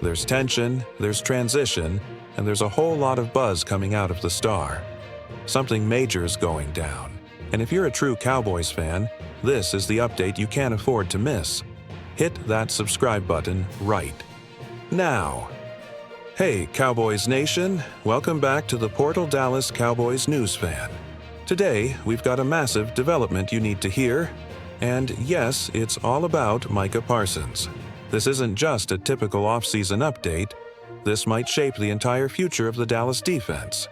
There's tension, there's transition, and there's a whole lot of buzz coming out of the star. Something major is going down. And if you're a true Cowboys fan, this is the update you can't afford to miss. Hit that subscribe button right now. Hey, Cowboys Nation, welcome back to the Portal Dallas Cowboys News Fan. Today, we've got a massive development you need to hear, and yes, it's all about Micah Parsons. This isn't just a typical offseason update. This might shape the entire future of the Dallas defense.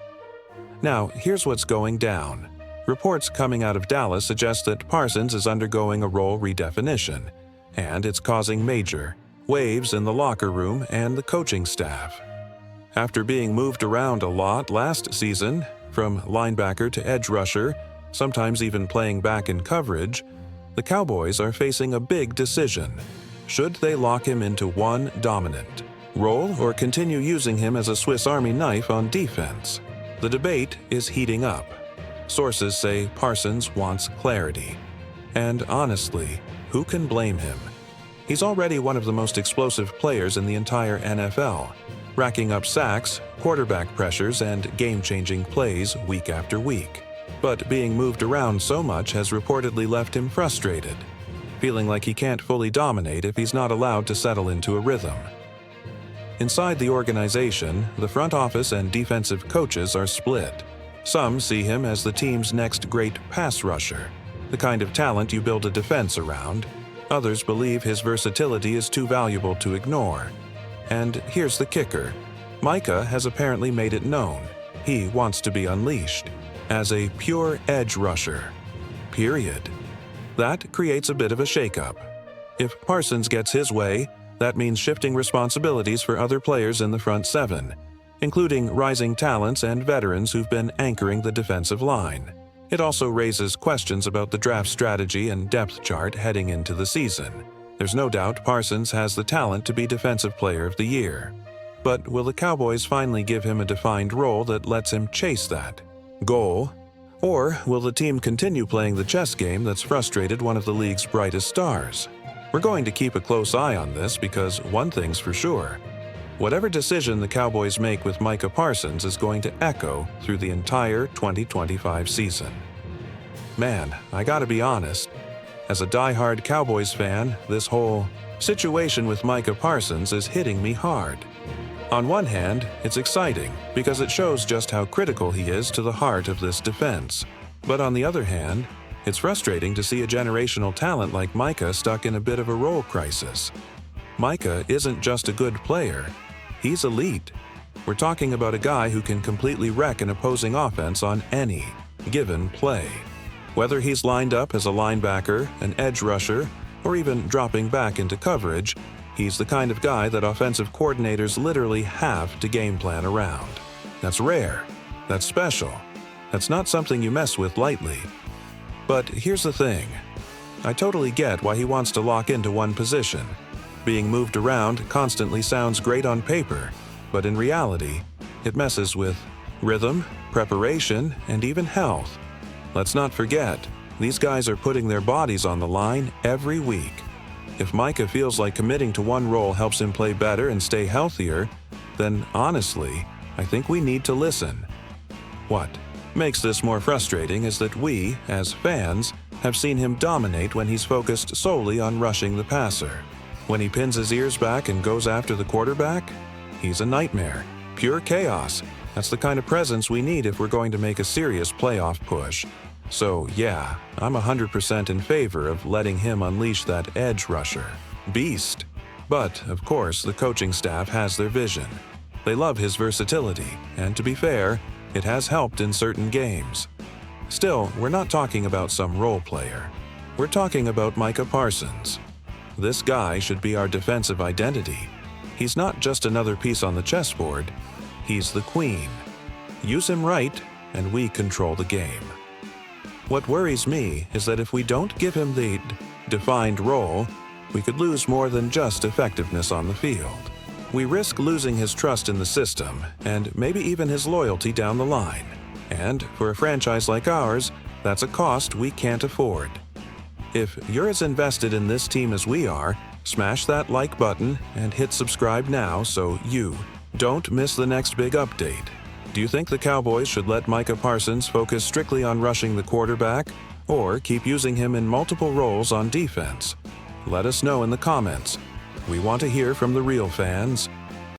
Now, here's what's going down. Reports coming out of Dallas suggest that Parsons is undergoing a role redefinition, and it's causing major waves in the locker room and the coaching staff. After being moved around a lot last season, from linebacker to edge rusher, sometimes even playing back in coverage, the Cowboys are facing a big decision. Should they lock him into one dominant role or continue using him as a Swiss Army knife on defense? The debate is heating up. Sources say Parsons wants clarity. And honestly, who can blame him? He's already one of the most explosive players in the entire NFL, racking up sacks, quarterback pressures, and game-changing plays week after week. But being moved around so much has reportedly left him frustrated, feeling like he can't fully dominate if he's not allowed to settle into a rhythm. Inside the organization, the front office and defensive coaches are split. Some see him as the team's next great pass rusher, the kind of talent you build a defense around. Others believe his versatility is too valuable to ignore. And here's the kicker. Micah has apparently made it known. He wants to be unleashed as a pure edge rusher. Period. That creates a bit of a shakeup. If Parsons gets his way, that means shifting responsibilities for other players in the front seven, including rising talents and veterans who've been anchoring the defensive line. It also raises questions about the draft strategy and depth chart heading into the season. There's no doubt Parsons has the talent to be Defensive Player of the Year. But will the Cowboys finally give him a defined role that lets him chase that goal? Or will the team continue playing the chess game that's frustrated one of the league's brightest stars? We're going to keep a close eye on this because one thing's for sure. Whatever decision the Cowboys make with Micah Parsons is going to echo through the entire 2025 season. Man, I gotta be honest. As a die-hard Cowboys fan, this whole situation with Micah Parsons is hitting me hard. On one hand, it's exciting because it shows just how critical he is to the heart of this defense. But on the other hand, it's frustrating to see a generational talent like Micah stuck in a bit of a role crisis. Micah isn't just a good player, he's elite. We're talking about a guy who can completely wreck an opposing offense on any given play. Whether he's lined up as a linebacker, an edge rusher, or even dropping back into coverage, he's the kind of guy that offensive coordinators literally have to game plan around. That's rare. That's special. That's not something you mess with lightly. But here's the thing. I totally get why he wants to lock into one position. Being moved around constantly sounds great on paper, but in reality, it messes with rhythm, preparation, and even health. Let's not forget, these guys are putting their bodies on the line every week. If Micah feels like committing to one role helps him play better and stay healthier, then honestly, I think we need to listen. What makes this more frustrating is that we, as fans, have seen him dominate when he's focused solely on rushing the passer. When he pins his ears back and goes after the quarterback, he's a nightmare. Pure chaos. That's the kind of presence we need if we're going to make a serious playoff push. So yeah, I'm 100% in favor of letting him unleash that edge rusher beast. But, of course, the coaching staff has their vision. They love his versatility, and to be fair, it has helped in certain games. Still, we're not talking about some role player. We're talking about Micah Parsons. This guy should be our defensive identity. He's not just another piece on the chessboard, he's the queen. Use him right, and we control the game. What worries me is that if we don't give him the defined role, we could lose more than just effectiveness on the field. We risk losing his trust in the system, and maybe even his loyalty down the line. And for a franchise like ours, that's a cost we can't afford. If you're as invested in this team as we are, Smash that like button and hit subscribe now so you don't miss the next big update. Do you think the Cowboys should let Micah Parsons focus strictly on rushing the quarterback, or keep using him in multiple roles on defense? Let us know in the comments. We want to hear from the real fans.